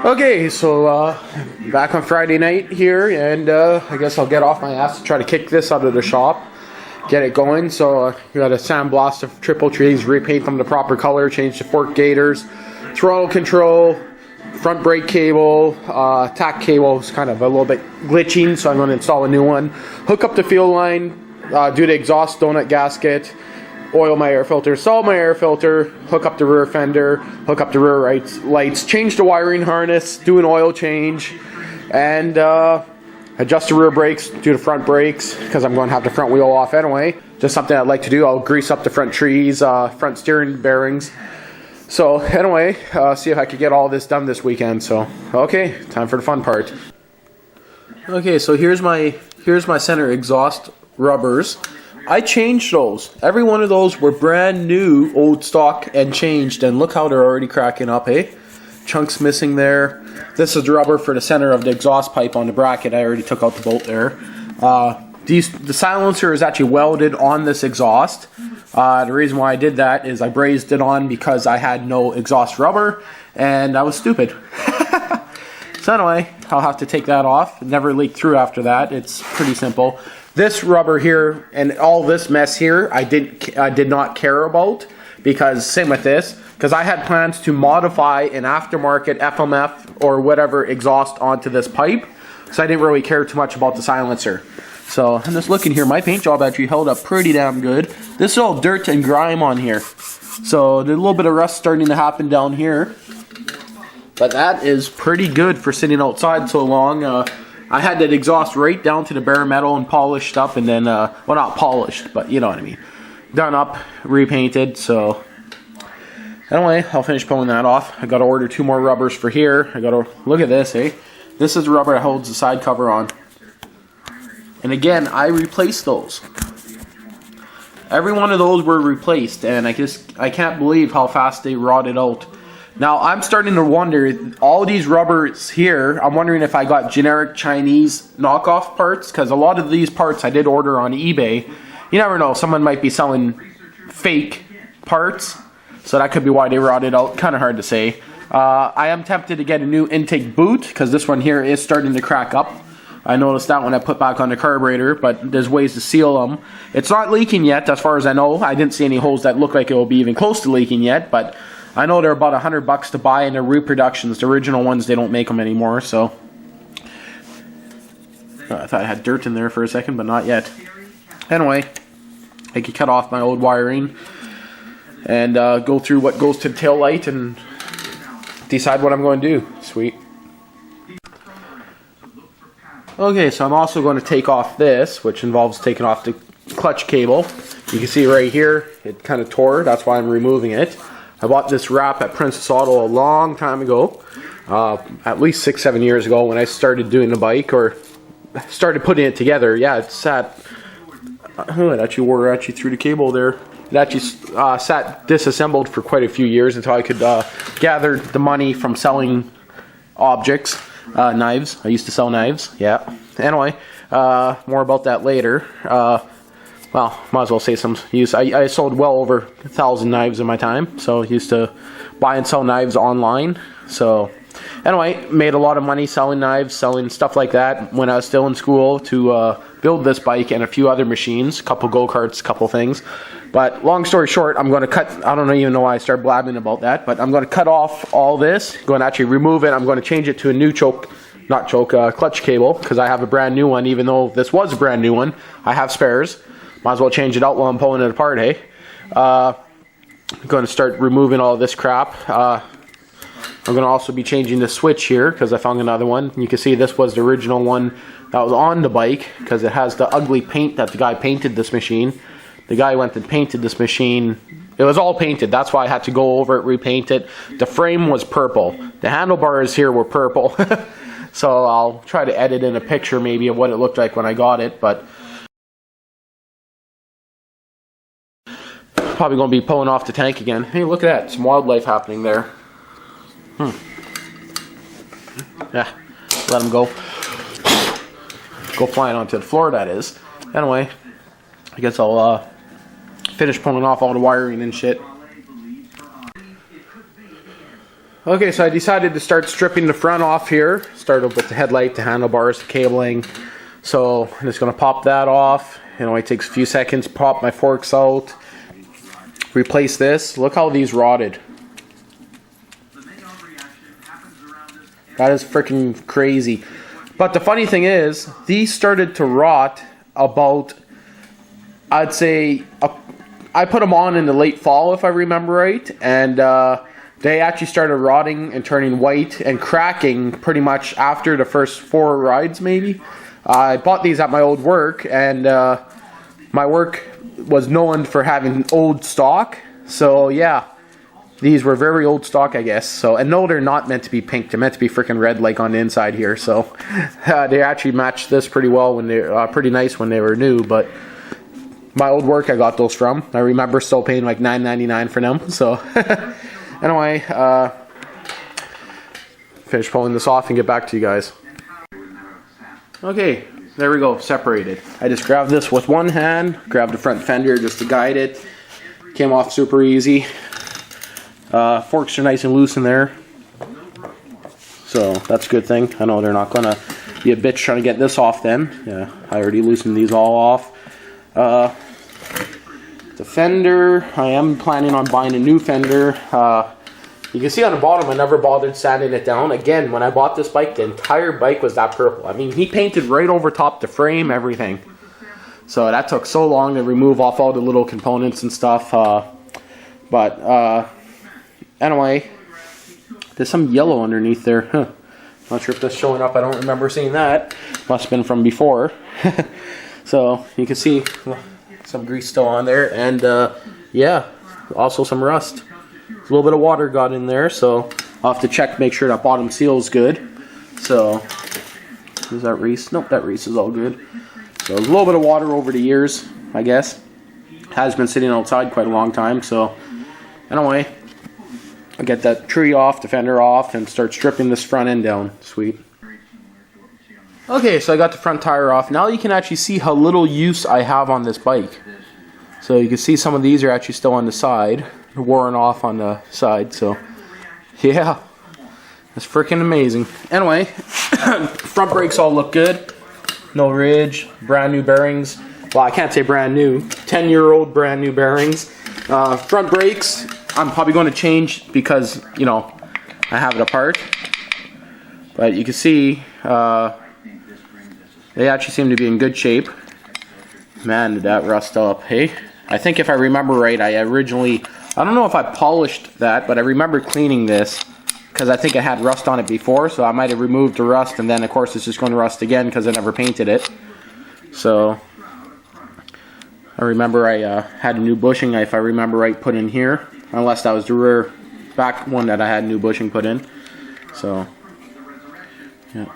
Okay, so back on Friday night here, and I guess I'll get off my ass to try to kick this out of the shop, get it going. So we got a sandblast of triple trees, repaint them the proper color, change the fork gaiters, throttle control, front brake cable, tack cable is kind of a little bit glitching, so I'm going to install a new one. Hook up the fuel line, do the exhaust donut gasket, oil my air filter, solve my air filter, hook up the rear fender, hook up the rear lights, change the wiring harness, do an oil change, and adjust the rear brakes, do the front brakes, because I'm going to have the front wheel off anyway. Just something I'd like to do. I'll grease up the front trees, front steering bearings. So anyway, see if I could get all this done this weekend. So okay, time for the fun part. Okay, so here's my center exhaust rubbers. I changed those. Every one of those were brand new, old stock, and changed, and look how they're already cracking up, eh? Chunks missing there. This is the rubber for the center of the exhaust pipe on the bracket. I already took out the bolt there. The silencer is actually welded on this exhaust. The reason why I did that is I brazed it on because I had no exhaust rubber, and I was stupid. So anyway, I'll have to take that off. It never leaked through after that. It's pretty simple. This rubber here and all this mess here, I did not care about, because same with this, because I had plans to modify an aftermarket FMF or whatever exhaust onto this pipe, so I didn't really care too much about the silencer. So I'm just looking here, my paint job actually held up pretty damn good. This is all dirt and grime on here, so there's a little bit of rust starting to happen down here, but that is pretty good for sitting outside so long. I had that exhaust right down to the bare metal and polished up, and then, well, not polished, but you know what I mean. Done up, repainted, so anyway, I'll finish pulling that off. I gotta order 2 more rubbers for here. I gotta, look at this, eh? This is the rubber that holds the side cover on. And again, I replaced those. Every one of those were replaced, and I can't believe how fast they rotted out. Now, I'm starting to wonder, all these rubbers here, I'm wondering if I got generic Chinese knockoff parts, because a lot of these parts I did order on eBay. You never know, someone might be selling fake parts, so that could be why they rotted out. Kind of hard to say. I am tempted to get a new intake boot, because this one here is starting to crack up. I noticed that when I put back on the carburetor, but there's ways to seal them. It's not leaking yet, as far as I know. I didn't see any holes that look like it will be even close to leaking yet, but I know they're about $100 to buy, and they're reproductions. The original ones, they don't make them anymore, so. I thought I had dirt in there for a second, but not yet. Anyway, I could cut off my old wiring and go through what goes to the tail light and decide what I'm going to do. Sweet. Okay, so I'm also going to take off this, which involves taking off the clutch cable. You can see right here, it kind of tore. That's why I'm removing it. I bought this wrap at Princess Auto a long time ago, at least 6-7 years ago when I started doing the bike, or started putting it together. Yeah, it sat, it actually wore through the cable there. It actually sat disassembled for quite a few years until I could gather the money from selling objects, knives. I used to sell knives, yeah. Anyway, more about that later. Well, might as well say some use. I sold well over 1,000 knives in my time, so I used to buy and sell knives online. So anyway, made a lot of money selling knives, selling stuff like that when I was still in school to build this bike and a few other machines, a couple go-karts, a couple things. But long story short, I'm going to cut, I don't even know why I started blabbing about that, but I'm going to cut off all this, going to actually remove it. I'm going to change it to a new clutch cable, because I have a brand new one. Even though this was a brand new one, I have spares. Might as well change it out while I'm pulling it apart, hey? I'm going to start removing all this crap. I'm going to also be changing the switch here, because I found another one. You can see this was the original one that was on the bike, because it has the ugly paint that the guy painted this machine. The guy went and painted this machine. It was all painted. That's why I had to go over it, repaint it. The frame was purple. The handlebars here were purple. So I'll try to edit in a picture maybe of what it looked like when I got it, but probably going to be pulling off the tank again. Hey, look at that. Some wildlife happening there. Yeah, let them go. Go flying onto the floor, that is. Anyway, I guess I'll finish pulling off all the wiring and shit. Okay, so I decided to start stripping the front off here. Started with the headlight, the handlebars, the cabling. So I'm just going to pop that off. It only takes a few seconds. Pop my forks out. Replace this. Look how these rotted. That is freaking crazy. But the funny thing is, these started to rot about, I'd say, I put them on in the late fall if I remember right. And they actually started rotting and turning white and cracking pretty much after the first 4 rides maybe. I bought these at my old work, and my work was known for having old stock. So yeah, these were very old stock, I guess. So, and no, they're not meant to be pink. They're meant to be freaking red, like on the inside here. So they actually matched this pretty well when they pretty nice when they were new. But my old work, I got those from. I remember still paying like $9.99 for them. So anyway, finish pulling this off and get back to you guys. Okay, there we go, separated. I just grabbed this with one hand, grabbed the front fender just to guide it. Came off super easy. Forks are nice and loose in there, so that's a good thing. I know they're not gonna be a bitch trying to get this off then. Yeah, I already loosened these all off. The fender, I am planning on buying a new fender. You can see on the bottom I never bothered sanding it down. Again, when I bought this bike, the entire bike was that purple. I mean, he painted right over top the frame, everything. So that took so long to remove off all the little components and stuff. Anyway, there's some yellow underneath there. Huh. Not sure if that's showing up. I don't remember seeing that. Must have been from before. So you can see some grease still on there. And yeah, also some rust. A little bit of water got in there, so I'll have to check, make sure that bottom seal is good. So, is that Reese? Nope, that Reese is all good. So, a little bit of water over the years, I guess. Has been sitting outside quite a long time, so anyway, I'll get that tree off, the fender off, and start stripping this front end down. Sweet. Okay, so I got the front tire off. Now you can actually see how little use I have on this bike. So you can see some of these are actually still on the side, worn off on the side, so yeah, it's freaking amazing. Anyway, front brakes all look good, no ridge, brand new bearings. Well, I can't say brand new, 10-year-old brand new bearings. Front brakes, I'm probably going to change because, you know, I have it apart. But you can see, they actually seem to be in good shape. Man, did that rust up, hey? I think if I remember right, I don't know if I polished that, but I remember cleaning this because I think I had rust on it before, so I might have removed the rust, and then of course it's just going to rust again because I never painted it. So I remember I had a new bushing, if I remember right, put in here, unless that was the rear back one that I had new bushing put in. So yeah,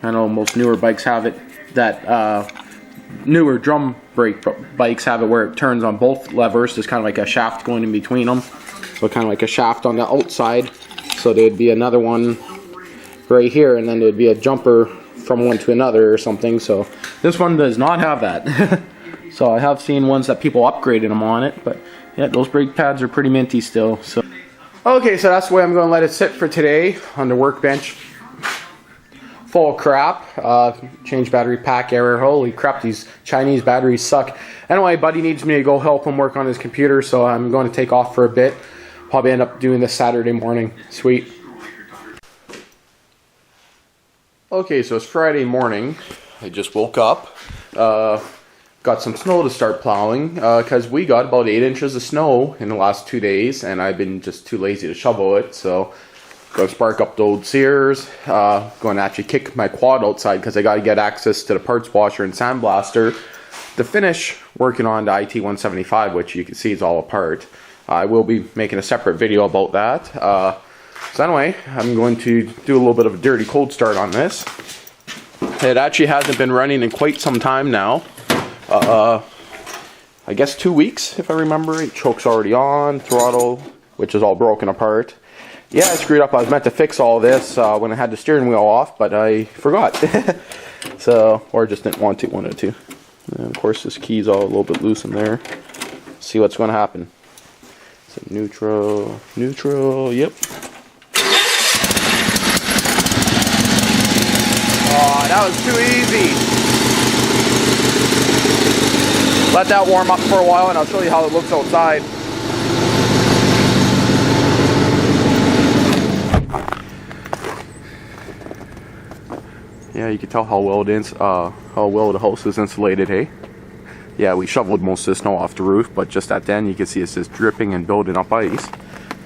I know most newer bikes have it, that newer drum brake bikes have it where it turns on both levers. There's kind of like a shaft going in between them, so kind of like a shaft on the outside. So there'd be another one right here, and then there'd be a jumper from one to another or something. So this one does not have that. So I have seen ones that people upgraded them on it, but yeah, those brake pads are pretty minty still. So okay, so that's the way I'm going to let it sit for today on the workbench. Full of crap. Change battery pack error. Holy crap, these Chinese batteries suck. Anyway, buddy needs me to go help him work on his computer, so I'm going to take off for a bit. Probably end up doing this Saturday morning. Sweet. Okay, so it's Friday morning. I just woke up. Got some snow to start plowing because we got about 8 inches of snow in the last 2 days, and I've been just too lazy to shovel it, so go spark up the old Sears. Going to actually kick my quad outside because I got to get access to the parts washer and sandblaster to finish working on the IT175, which you can see is all apart. I will be making a separate video about that. So anyway, I'm going to do a little bit of a dirty cold start on this. It actually hasn't been running in quite some time now. I guess 2 weeks, if I remember right. Choke's already on, throttle, which is all broken apart. Yeah, I screwed up. I was meant to fix all this when I had the steering wheel off, but I forgot. So, or just didn't want to, wanted to. And of course, this key's all a little bit loose in there. See what's going to happen. So neutral, yep. it's too easy. Let that warm up for a while and I'll show you how it looks outside. Yeah, you can tell how well the house is insulated, hey? Yeah, we shoveled most of the snow off the roof, but just at the end you can see it's just dripping and building up ice.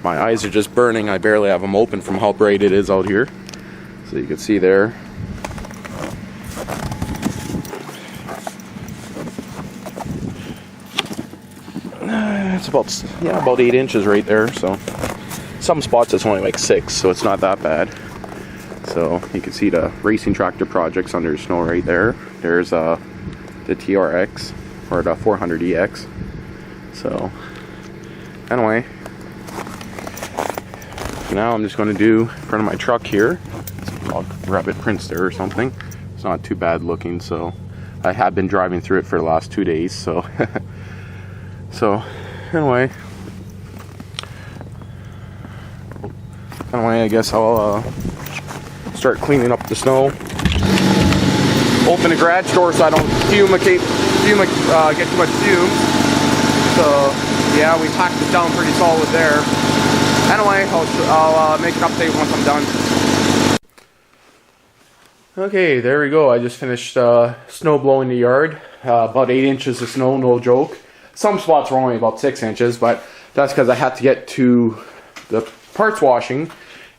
My eyes are just burning. I barely have them open from how bright it is out here. So you can see there. It's about 8 inches right there. So some spots it's only like 6, so it's not that bad. So you can see the racing tractor projects under the snow right there. There's the TRX or the 400EX. So anyway, now I'm just going to do in front of my truck here. I'll rabbit prints there or something. It's not too bad looking. So I have been driving through it for the last 2 days. So anyway, I guess I'll start cleaning up the snow. Open the garage door so I don't get too much fumes. So yeah, we packed it down pretty solid there. Anyway, I'll make an update once I'm done. Okay, there we go. I just finished snow blowing the yard. About 8 inches of snow, no joke. Some spots were only about 6 inches, but that's because I had to get to the parts washing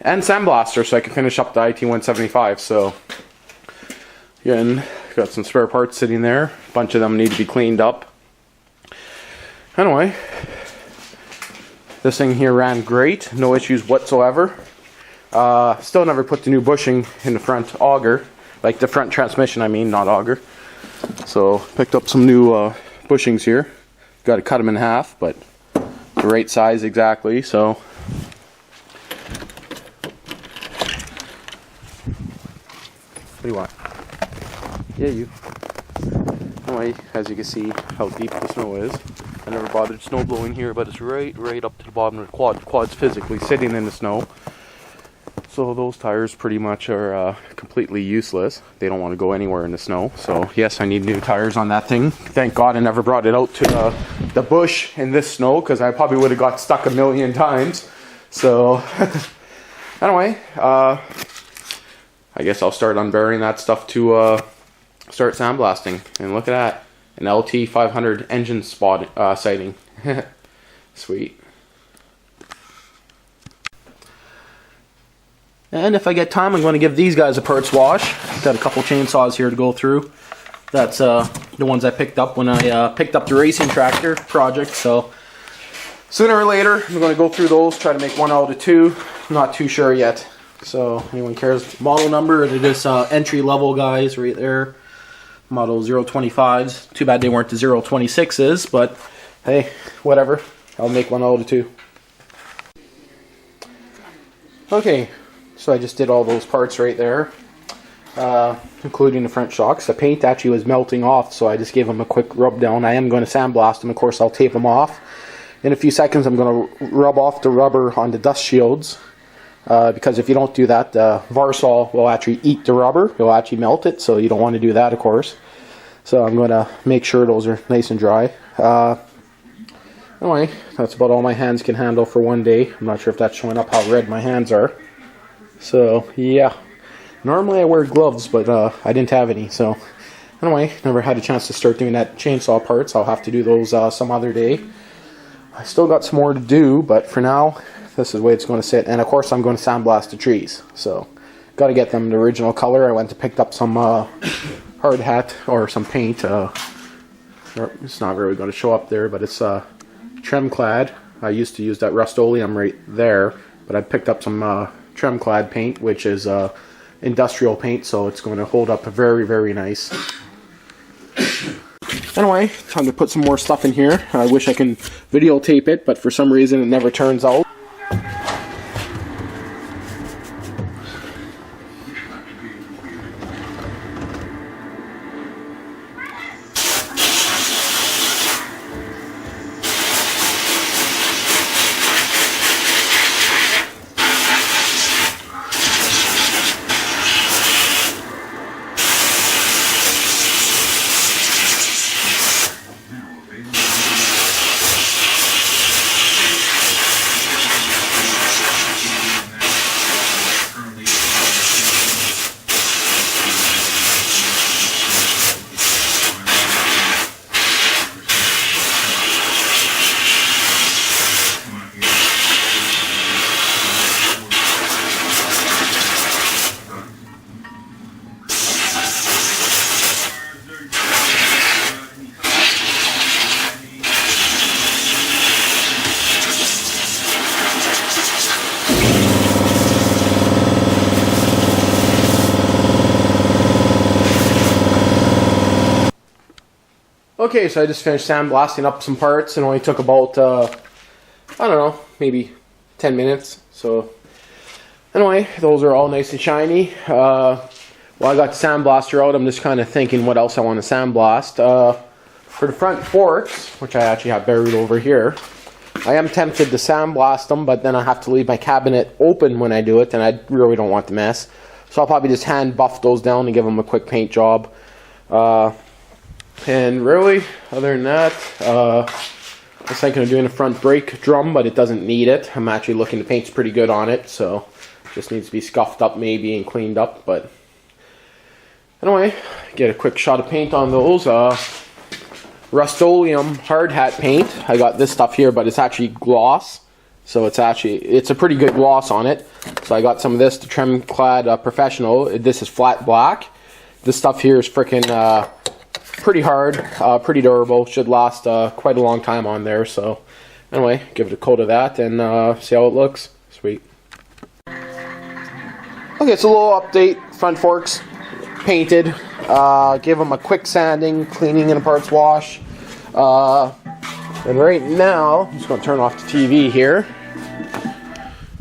and sandblaster so I could finish up the It175. So again, got some spare parts sitting there. A bunch of them need to be cleaned up. Anyway, this thing here ran great, no issues whatsoever. Still never put the new bushing in the front auger, like the front transmission I mean, not auger. So picked up some new bushings here. Got to cut them in half, but the right size exactly. So what do you want? Yeah, you. Anyway, as you can see how deep the snow is. I never bothered snow blowing here, but it's right up to the bottom of the quad. The quad's physically sitting in the snow. So those tires pretty much are completely useless. They don't want to go anywhere in the snow. So yes, I need new tires on that thing. Thank God I never brought it out to the bush in this snow, because I probably would have got stuck a million times. So anyway, I guess I'll start unburying that stuff to start sandblasting. And look at that, an LT 500 engine sighting. Sweet. And if I get time, I'm going to give these guys a parts wash. Got a couple chainsaws here to go through. That's the ones I picked up when I picked up the racing tractor project. So sooner or later, I'm going to go through those, try to make one out of two. I'm not too sure yet. So anyone cares model number, it is entry level guys right there. Model 025s. Too bad they weren't the 026s, but hey, whatever. I'll make one out of two. Okay. So I just did all those parts right there, including the front shocks. The paint actually was melting off, so I just gave them a quick rub down. I am going to sandblast them. Of course, I'll tape them off. In a few seconds, I'm going to rub off the rubber on the dust shields, because if you don't do that, the Varsol will actually eat the rubber. It will actually melt it, so you don't want to do that, of course. So I'm going to make sure those are nice and dry. Anyway, that's about all my hands can handle for one day. I'm not sure if that's showing up how red my hands are. So yeah, normally I wear gloves, but I didn't have any. So anyway, never had a chance to start doing that chainsaw parts. I'll have to do those some other day. I still got some more to do, but for now, this is the way it's going to sit. And of course, I'm going to sandblast the trees. So got to get them the original color. I went to pick up some hard hat or some paint. It's not really going to show up there, but it's trim clad. I used to use that Rust-Oleum right there, but I picked up some trim clad paint, which is industrial paint, so it's going to hold up very, very nice. Anyway, time to put some more stuff in here. I wish I can videotape it, but for some reason it never turns out. Okay, so I just finished sandblasting up some parts. It only took about, I don't know, maybe 10 minutes. So, anyway, those are all nice and shiny. While I got the sandblaster out, I'm just kind of thinking what else I want to sandblast. For the front forks, which I actually have buried over here, I am tempted to sandblast them, but then I have to leave my cabinet open when I do it, and I really don't want the mess. So I'll probably just hand buff those down and give them a quick paint job. And really, other than that, I was thinking of doing a front brake drum, but it doesn't need it. I'm actually looking, the paint's pretty good on it, so just needs to be scuffed up maybe and cleaned up. But anyway, get a quick shot of paint on those. Rust-Oleum hard hat paint. I got this stuff here, but it's actually gloss, so it's a pretty good gloss on it. So I got some of this, the Trim Clad Professional. This is flat black. This stuff here is freaking pretty hard, pretty durable. Should last quite a long time on there. So anyway, give it a coat of that and see how it looks. Sweet. Okay, it's a little update. Front forks painted. Give them a quick sanding, cleaning and a parts wash. And right now, I'm just going to turn off the TV here.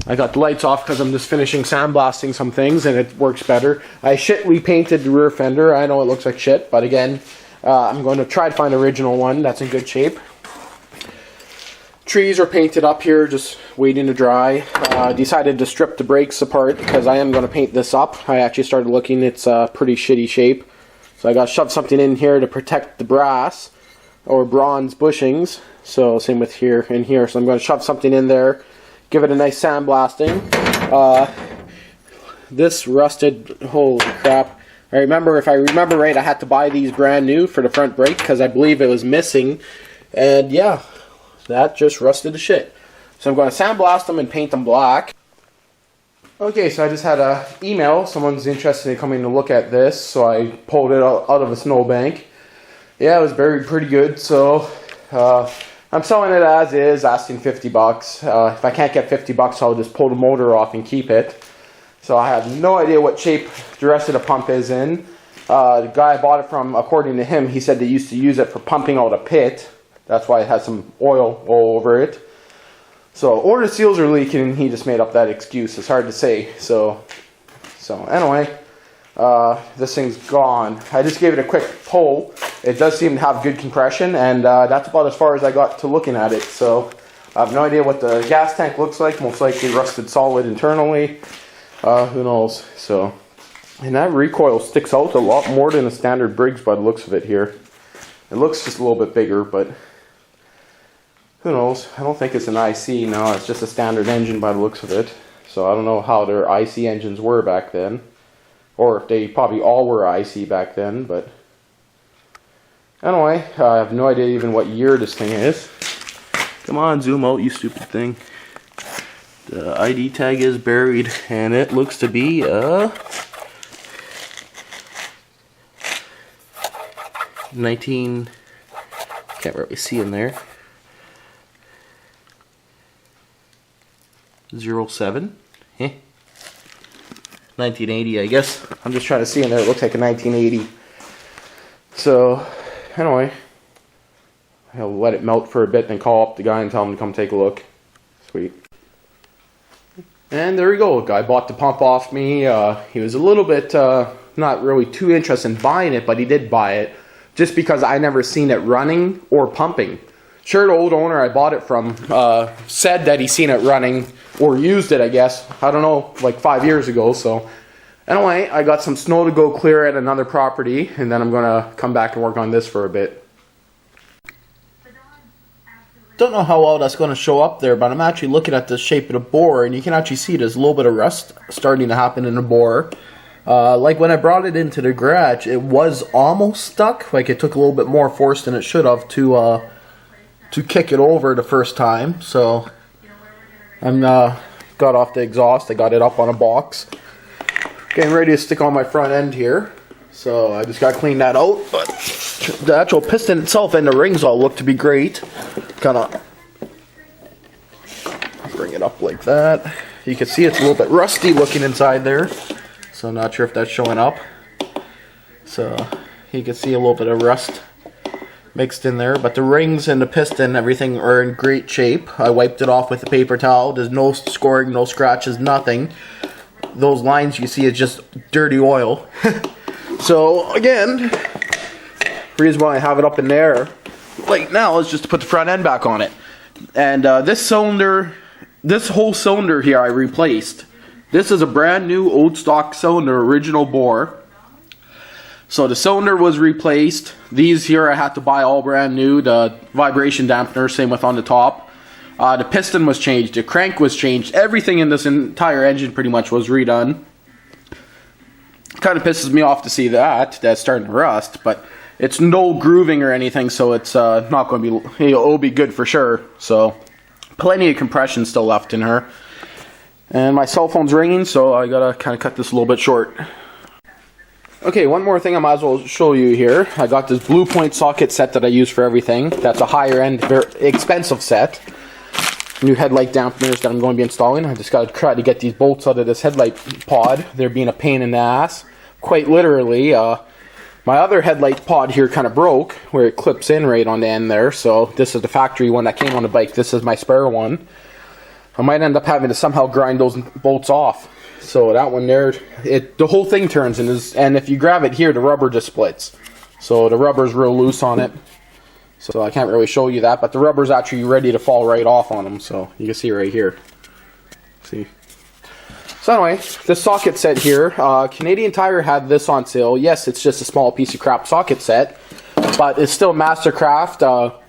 I got the lights off because I'm just finishing sandblasting some things and it works better. I shit repainted the rear fender. I know it looks like shit, but again, I'm going to try to find an original one that's in good shape. Trees are painted up here, just waiting to dry. Decided to strip the brakes apart because I am going to paint this up. I actually started looking, it's pretty shitty shape. So I got to shove something in here to protect the brass or bronze bushings. So same with here and here. So I'm going to shove something in there, give it a nice sandblasting. This rusted, holy crap. I remember, if I remember right, I had to buy these brand new for the front brake because I believe it was missing. And yeah, that just rusted to shit. So I'm going to sandblast them and paint them black. Okay, so I just had an email. Someone's interested in coming to look at this, so I pulled it out of a snowbank. Yeah, it was buried pretty good, so I'm selling it as is, asking 50 bucks. If I can't get 50 bucks, I'll just pull the motor off and keep it. So I have no idea what shape the rest of the pump is in. The guy I bought it from, according to him, he said they used to use it for pumping out a pit. That's why it has some oil all over it. So, or the seals are leaking and he just made up that excuse. It's hard to say. So anyway, this thing's gone. I just gave it a quick pull. It does seem to have good compression, and that's about as far as I got to looking at it. So I have no idea what the gas tank looks like. Most likely rusted solid internally. Who knows? So, and that recoil sticks out a lot more than a standard Briggs by the looks of it here. It looks just a little bit bigger, but who knows? I don't think it's an IC. No, it's just a standard engine by the looks of it. So I don't know how their IC engines were back then. Or if they probably all were IC back then, but anyway, I have no idea even what year this thing is. Come on, zoom out, you stupid thing. The ID tag is buried, and it looks to be can't really see in there. 07. 1980, I guess. I'm just trying to see in there. It looks like a 1980. So, anyway, I'll let it melt for a bit and call up the guy and tell him to come take a look. Sweet. And there we go. The guy bought the pump off me. He was a little bit not really too interested in buying it, but he did buy it just because I never seen it running or pumping. Sure, the old owner I bought it from said that he seen it running or used it, I guess. I don't know, like 5 years ago. So anyway, I got some snow to go clear at another property, and then I'm going to come back and work on this for a bit. Don't know how well that's going to show up there, but I'm actually looking at the shape of the bore, and you can actually see there's a little bit of rust starting to happen in the bore. Like when I brought it into the garage, it was almost stuck. Like it took a little bit more force than it should have to kick it over the first time. So I'm got off the exhaust. I got it up on a box. Getting ready to stick on my front end here. So I just got to clean that out. But the actual piston itself and the rings all look to be great. Kind of bring it up like that. You can see it's a little bit rusty looking inside there. So I'm not sure if that's showing up. So you can see a little bit of rust mixed in there, but the rings and the piston, everything are in great shape. I wiped it off with a paper towel. There's no scoring, no scratches, nothing. Those lines you see is just dirty oil. So again, the reason why I have it up in there like now is just to put the front end back on it. And this whole cylinder here I replaced. This is a brand new old stock cylinder, original bore. So the cylinder was replaced. These here I had to buy all brand new. The vibration dampener, same with on the top. The piston was changed. The crank was changed. Everything in this entire engine pretty much was redone. Kind of pisses me off to see that's starting to rust, but it's no grooving or anything, so it's not going to be, it'll be good for sure. So plenty of compression still left in her. And my cell phone's ringing, so I gotta kind of cut this a little bit short. Okay, one more thing I might as well show you here. I got this Blue Point socket set that I use for everything. That's a higher end, very expensive set. New headlight dampeners that I'm going to be installing. I just got to try to get these bolts out of this headlight pod. They're being a pain in the ass. Quite literally, my other headlight pod here kind of broke, where it clips in right on the end there. So this is the factory one that came on the bike. This is my spare one. I might end up having to somehow grind those bolts off. So that one there, the whole thing turns, and if you grab it here, the rubber just splits. So the rubber's real loose on it. So I can't really show you that, but the rubber's actually ready to fall right off on them. So you can see right here. See. So anyway, this socket set here, Canadian Tire had this on sale. Yes, it's just a small piece of crap socket set, but it's still Mastercraft.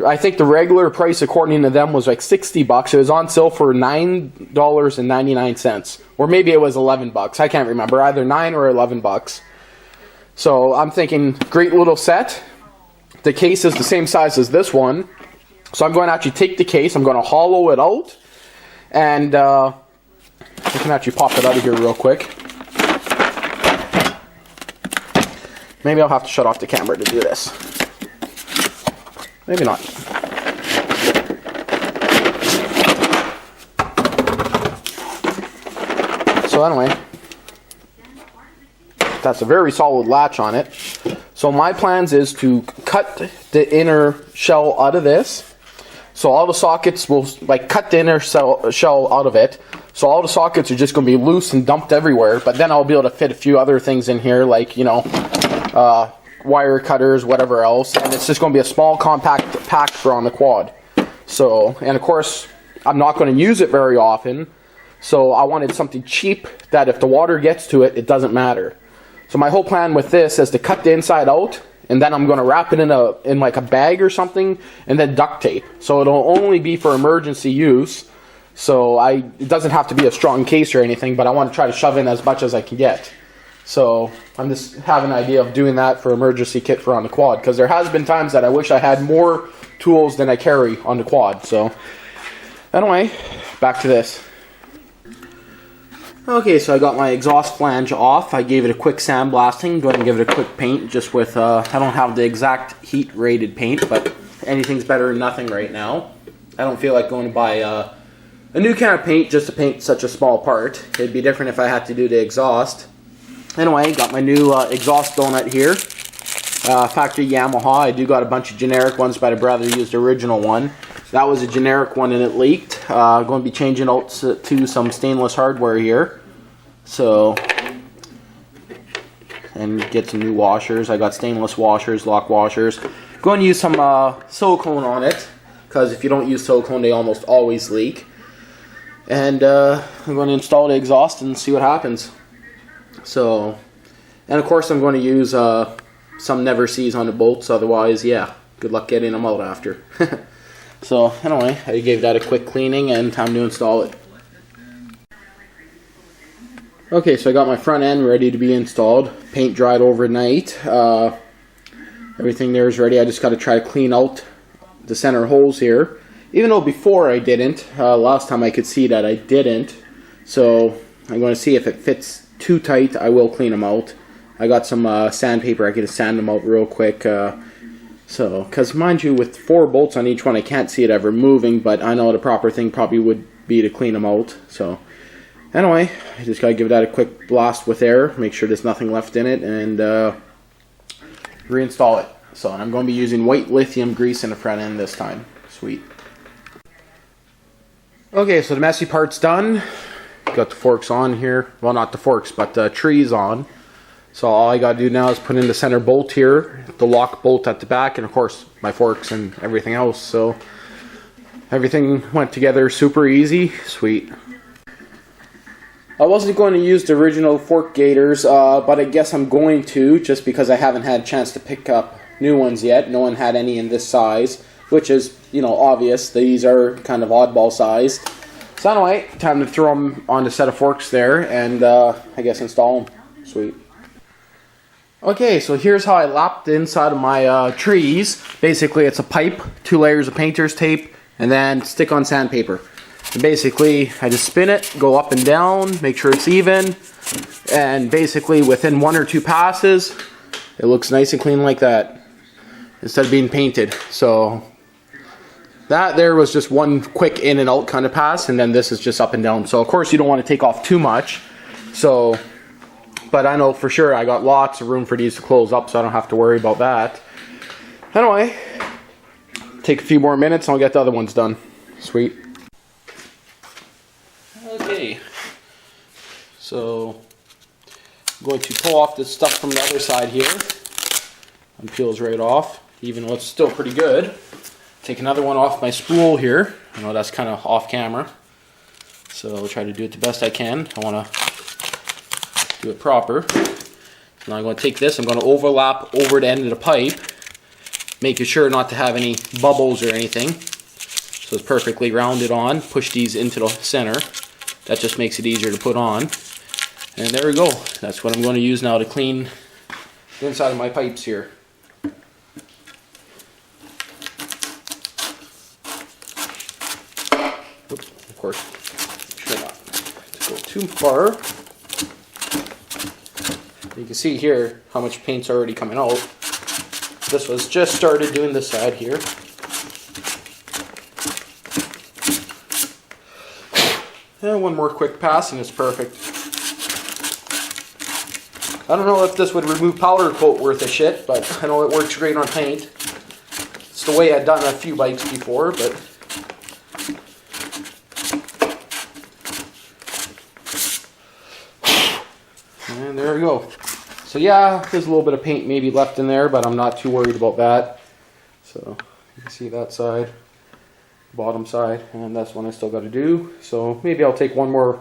I think the regular price, according to them, was like $60. It was on sale for $9.99, or maybe it was $11. I can't remember, either $9 or $11. So I'm thinking, great little set. The case is the same size as this one, so I'm going to actually take the case. I'm going to hollow it out, and I can actually pop it out of here real quick. Maybe I'll have to shut off the camera to do this. Maybe not. So anyway, that's a very solid latch on it. So my plans is to cut the inner shell out of this. So all the sockets will, cut the inner shell out of it. So all the sockets are just going to be loose and dumped everywhere. But then I'll be able to fit a few other things in here, wire cutters, whatever else, and it's just going to be a small compact pack for on the quad. So, and of course, I'm not going to use it very often, so I wanted something cheap that if the water gets to it, it doesn't matter. So my whole plan with this is to cut the inside out, and then I'm going to wrap it in a bag or something, and then duct tape. So it'll only be for emergency use. So it doesn't have to be a strong case or anything, but I want to try to shove in as much as I can get. So I'm just having an idea of doing that for emergency kit for on the quad, because there has been times that I wish I had more tools than I carry on the quad. So anyway, back to this. Okay, so I got my exhaust flange off. I gave it a quick sandblasting. Go ahead and give it a quick paint, just with, I don't have the exact heat rated paint, but anything's better than nothing right now. I don't feel like going to buy a new can of paint just to paint such a small part. It'd be different if I had to do the exhaust. Anyway, got my new exhaust donut here. Factory Yamaha. I do got a bunch of generic ones, but I'd rather use the original one. That was a generic one and it leaked. Going to be changing out to some stainless hardware here. So, and get some new washers. I got stainless washers, lock washers. Going to use some silicone on it, because if you don't use silicone, they almost always leak. And I'm going to install the exhaust and see what happens. So, and of course I'm going to use some never sees on the bolts, otherwise, yeah, good luck getting them out after. So, anyway, I gave that a quick cleaning and time to install it. Okay, so I got my front end ready to be installed. Paint dried overnight. Everything there is ready. I just got to try to clean out the center holes here. Even though before I didn't. Last time I could see that I didn't. So, I'm going to see if it fits too tight. I will clean them out. I got some sandpaper. I can just sand them out real quick. Because mind you, with 4 bolts on each one, I can't see it ever moving, but I know the proper thing probably would be to clean them out. So anyway, I just gotta give that a quick blast with air, make sure there's nothing left in it, and reinstall it. So, and I'm going to be using white lithium grease in the front end this time. Sweet. Okay, so the messy part's done. Got the forks on here. Well, not the forks, but the trees on. So all I got to do now is put in the center bolt here, the lock bolt at the back, and of course my forks and everything else. So everything went together super easy. Sweet. I wasn't going to use the original fork gators, but I guess I'm going to, just because I haven't had a chance to pick up new ones yet. No one had any in this size, which is, you know, obvious. These are kind of oddball sized. So anyway, time to throw them on the set of forks there and I guess install them. Sweet. Okay, so here's how I lapped the inside of my trees. Basically, it's a pipe, 2 layers of painter's tape, and then stick-on sandpaper. And basically, I just spin it, go up and down, make sure it's even, and basically within 1 or 2 passes, it looks nice and clean like that, instead of being painted. So that there was just one quick in and out kind of pass, and then this is just up and down. So of course you don't want to take off too much. So, but I know for sure I got lots of room for these to close up, so I don't have to worry about that. Anyway, take a few more minutes and I'll get the other ones done. Sweet. Okay, so I'm going to pull off this stuff from the other side here. It peels right off, even though it's still pretty good. Take another one off my spool here. I know that's kind of off camera, so I'll try to do it the best I can. I want to do it proper. So now I'm going to take this, I'm going to overlap over the end of the pipe, making sure not to have any bubbles or anything. So it's perfectly rounded on. Push these into the center. That just makes it easier to put on. And there we go. That's what I'm going to use now to clean the inside of my pipes here. Oops, of course, try not to go too far. You can see here how much paint's already coming out. This was just started doing this side here. And one more quick pass and it's perfect. I don't know if this would remove powder coat worth of shit, but I know it works great on paint. It's the way I'd done a few bikes before, but and there we go. So yeah, there's a little bit of paint maybe left in there, but I'm not too worried about that. So you can see that side, bottom side, and that's one I still got to do. So maybe I'll take one more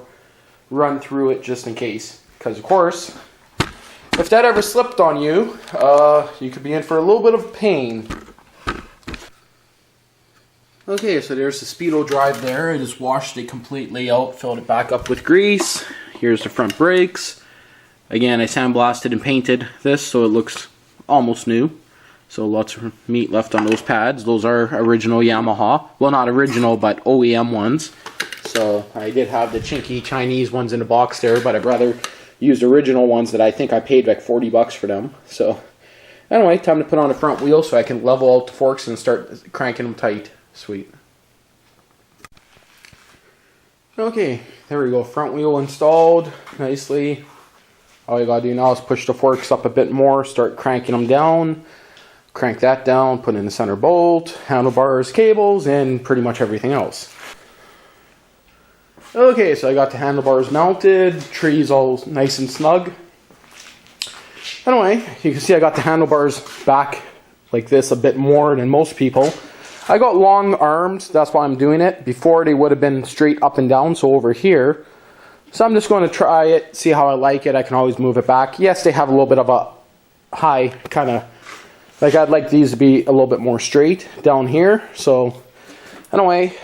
run through it just in case, because of course, if that ever slipped on you, you could be in for a little bit of pain. Okay, so there's the Speedo drive there. I just washed it completely out, filled it back up with grease. Here's the front brakes. Again, I sandblasted and painted this so it looks almost new. So lots of meat left on those pads. Those are original Yamaha. Well, not original, but OEM ones. So I did have the chinky Chinese ones in the box there, but I'd rather use original ones that I think I paid like 40 bucks for them. So anyway, time to put on the front wheel so I can level out the forks and start cranking them tight. Sweet. Okay, there we go. Front wheel installed nicely. All you gotta do now is push the forks up a bit more, start cranking them down, crank that down, put in the center bolt, handlebars, cables, and pretty much everything else. Okay, so I got the handlebars mounted, trees all nice and snug. Anyway, you can see I got the handlebars back like this a bit more than most people. I got long arms, that's why I'm doing it. Before they would have been straight up and down, so over here. So I'm just going to try it, see how I like it. I can always move it back. Yes, they have a little bit of a high kind of, like I'd like these to be a little bit more straight down here. So anyway,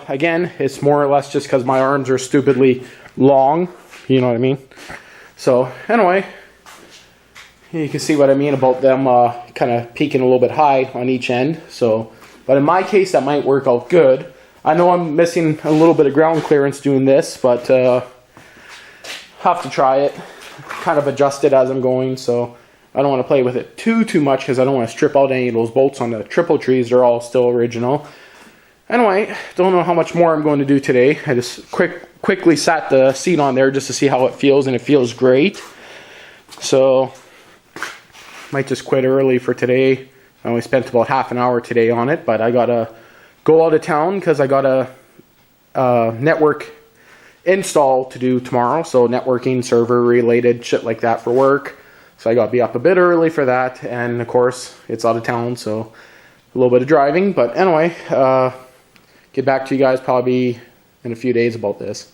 again, it's more or less just because my arms are stupidly long, you know what I mean? So anyway, you can see what I mean about them kind of peaking a little bit high on each end. So, but in my case, that might work out good. I know I'm missing a little bit of ground clearance doing this, but have to try it, kind of adjust it as I'm going. So I don't want to play with it too much because I don't want to strip out any of those bolts on the triple trees. They're all still original. Anyway, don't know how much more I'm going to do today. I just quickly sat the seat on there just to see how it feels, and it feels great. So might just quit early for today I only spent about half an hour today on it, but I gotta go out of town because I got a network install to do tomorrow. So networking, server related shit like that for work. So I gotta be up a bit early for that, and of course it's out of town, so a little bit of driving. But anyway, get back to you guys probably in a few days about this.